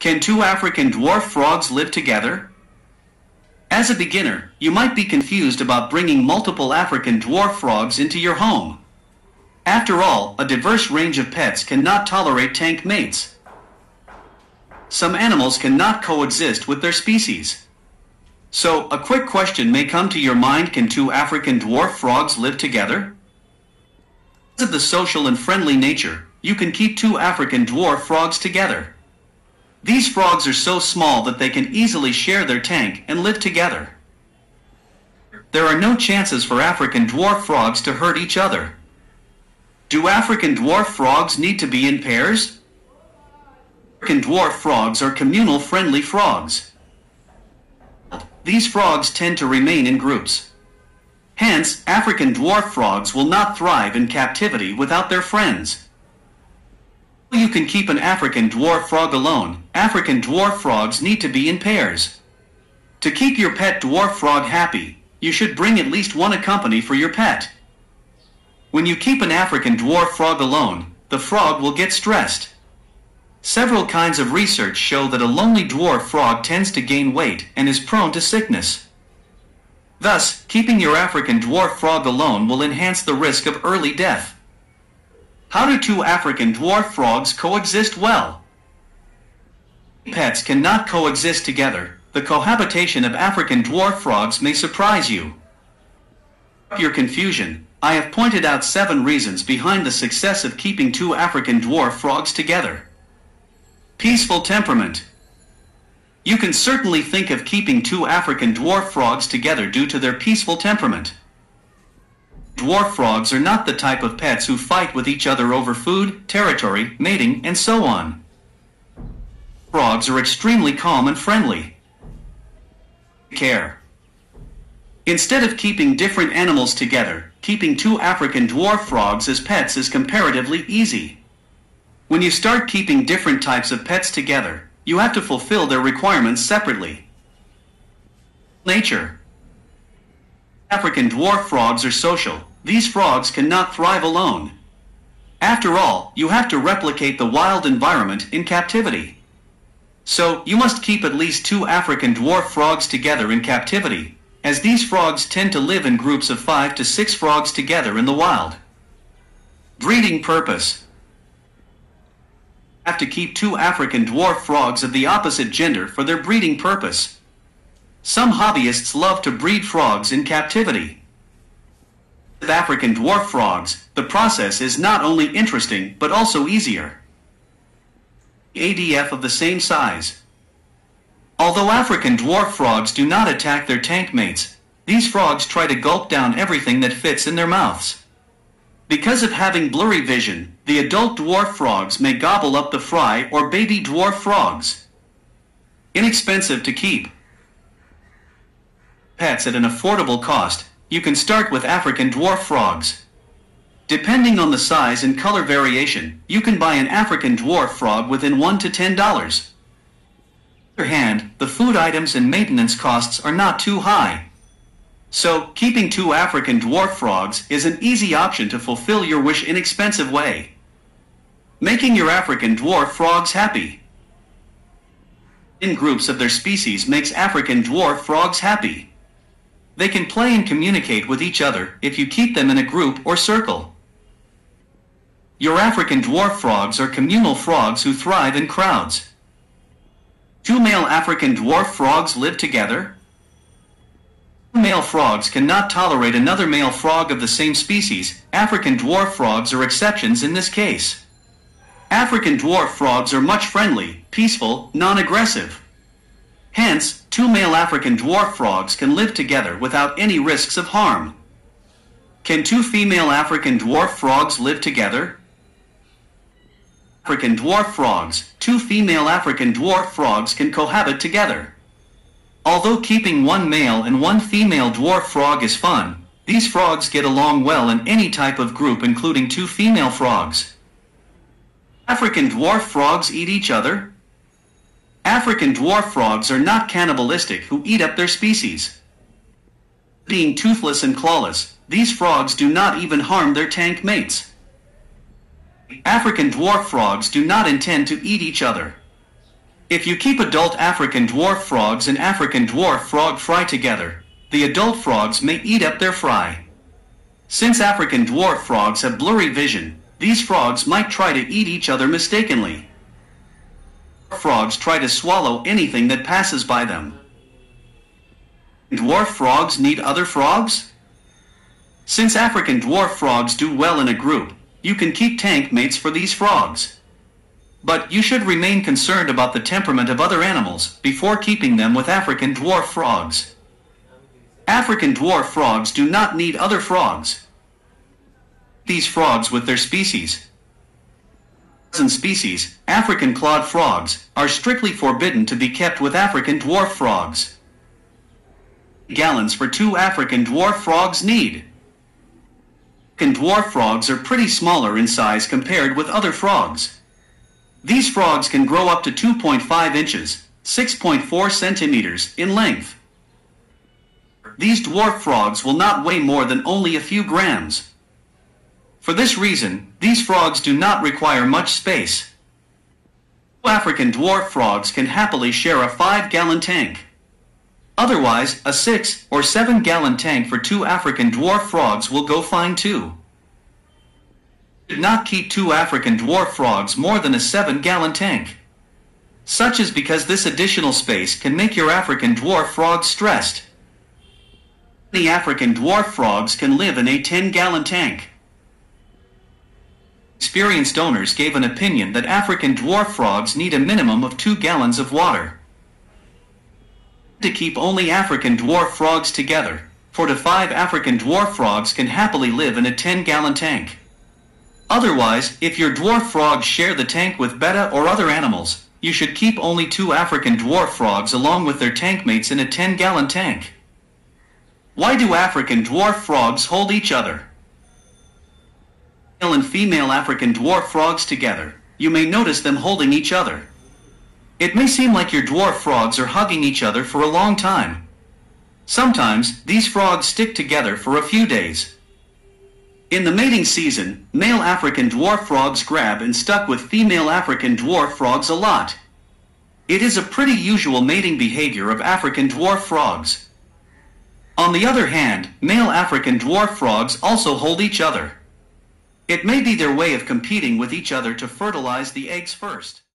Can two African dwarf frogs live together? As a beginner, you might be confused about bringing multiple African dwarf frogs into your home. After all, a diverse range of pets cannot tolerate tank mates. Some animals cannot coexist with their species. So, a quick question may come to your mind: can two African dwarf frogs live together? Because of the social and friendly nature, you can keep two African dwarf frogs together. These frogs are so small that they can easily share their tank and live together. There are no chances for African dwarf frogs to hurt each other. Do African dwarf frogs need to be in pairs? African dwarf frogs are communal friendly frogs. These frogs tend to remain in groups. Hence, African dwarf frogs will not thrive in captivity without their friends. You can keep an African dwarf frog alone. African dwarf frogs need to be in pairs. To keep your pet dwarf frog happy, you should bring at least one accompany for your pet. When you keep an African dwarf frog alone, the frog will get stressed. Several kinds of research show that a lonely dwarf frog tends to gain weight and is prone to sickness. Thus, keeping your African dwarf frog alone will enhance the risk of early death. How do two African dwarf frogs coexist well? Pets cannot coexist together. The cohabitation of African dwarf frogs may surprise you. To your confusion, I have pointed out 7 reasons behind the success of keeping two African dwarf frogs together. Peaceful temperament. You can certainly think of keeping two African dwarf frogs together due to their peaceful temperament. Dwarf frogs are not the type of pets who fight with each other over food, territory, mating, and so on. Frogs are extremely calm and friendly. Care. Instead of keeping different animals together, keeping two African dwarf frogs as pets is comparatively easy. When you start keeping different types of pets together, you have to fulfill their requirements separately. Nature. African dwarf frogs are social. These frogs cannot thrive alone. After all, you have to replicate the wild environment in captivity. So, you must keep at least two African dwarf frogs together in captivity, as these frogs tend to live in groups of 5 to 6 frogs together in the wild. Breeding purpose. Have to keep two African dwarf frogs of the opposite gender for their breeding purpose. Some hobbyists love to breed frogs in captivity. With African dwarf frogs, the process is not only interesting but also easier. ADF of the same size. Although African dwarf frogs do not attack their tank mates, these frogs try to gulp down everything that fits in their mouths. Because of having blurry vision, the adult dwarf frogs may gobble up the fry or baby dwarf frogs. Inexpensive to keep. Pets at an affordable cost. You can start with African dwarf frogs. Depending on the size and color variation, you can buy an African dwarf frog within $1 to $10. On the other hand, the food items and maintenance costs are not too high. So, keeping two African dwarf frogs is an easy option to fulfill your wish in an inexpensive way. Making your African dwarf frogs happy. In groups of their species makes African dwarf frogs happy. They can play and communicate with each other if you keep them in a group or circle. Your African dwarf frogs are communal frogs who thrive in crowds. Two male African dwarf frogs live together. Male frogs cannot tolerate another male frog of the same species. African dwarf frogs are exceptions in this case. African dwarf frogs are much friendly, peaceful, non-aggressive. Hence, two male African dwarf frogs can live together without any risks of harm. Can two female African dwarf frogs live together? African dwarf frogs. Two female African dwarf frogs can cohabit together. Although keeping one male and one female dwarf frog is fun, these frogs get along well in any type of group, including two female frogs. African dwarf frogs eat each other. African dwarf frogs are not cannibalistic who eat up their species. Being toothless and clawless, these frogs do not even harm their tank mates. African dwarf frogs do not intend to eat each other. If you keep adult African dwarf frogs and African dwarf frog fry together, the adult frogs may eat up their fry. Since African dwarf frogs have blurry vision, these frogs might try to eat each other mistakenly. Frogs try to swallow anything that passes by them. Dwarf frogs need other frogs? Since African dwarf frogs do well in a group, you can keep tank mates for these frogs. But you should remain concerned about the temperament of other animals before keeping them with African dwarf frogs. African dwarf frogs do not need other frogs. These frogs with their species. In species, African clawed frogs are strictly forbidden to be kept with African dwarf frogs. Gallons for 2 African dwarf frogs need. African dwarf frogs are pretty smaller in size compared with other frogs. These frogs can grow up to 2.5 inches, 6.4 centimeters in length. These dwarf frogs will not weigh more than only a few grams. For this reason, these frogs do not require much space. African dwarf frogs can happily share a 5-gallon tank. Otherwise, a 6 or 7-gallon tank for 2 African dwarf frogs will go fine too. Do not keep 2 African dwarf frogs more than a 7-gallon tank. Such is because this additional space can make your African dwarf frogs stressed. The African dwarf frogs can live in a 10-gallon tank. Experienced owners gave an opinion that African dwarf frogs need a minimum of 2 gallons of water. To keep only African dwarf frogs together, 4 to 5 African dwarf frogs can happily live in a 10-gallon tank. Otherwise, if your dwarf frogs share the tank with betta or other animals, you should keep only 2 African dwarf frogs along with their tank mates in a 10-gallon tank. Why do African dwarf frogs hold each other? Male and female African dwarf frogs together, you may notice them holding each other. It may seem like your dwarf frogs are hugging each other for a long time. Sometimes, these frogs stick together for a few days. In the mating season, male African dwarf frogs grab and stuck with female African dwarf frogs a lot. It is a pretty usual mating behavior of African dwarf frogs. On the other hand, male African dwarf frogs also hold each other. It may be their way of competing with each other to fertilize the eggs first.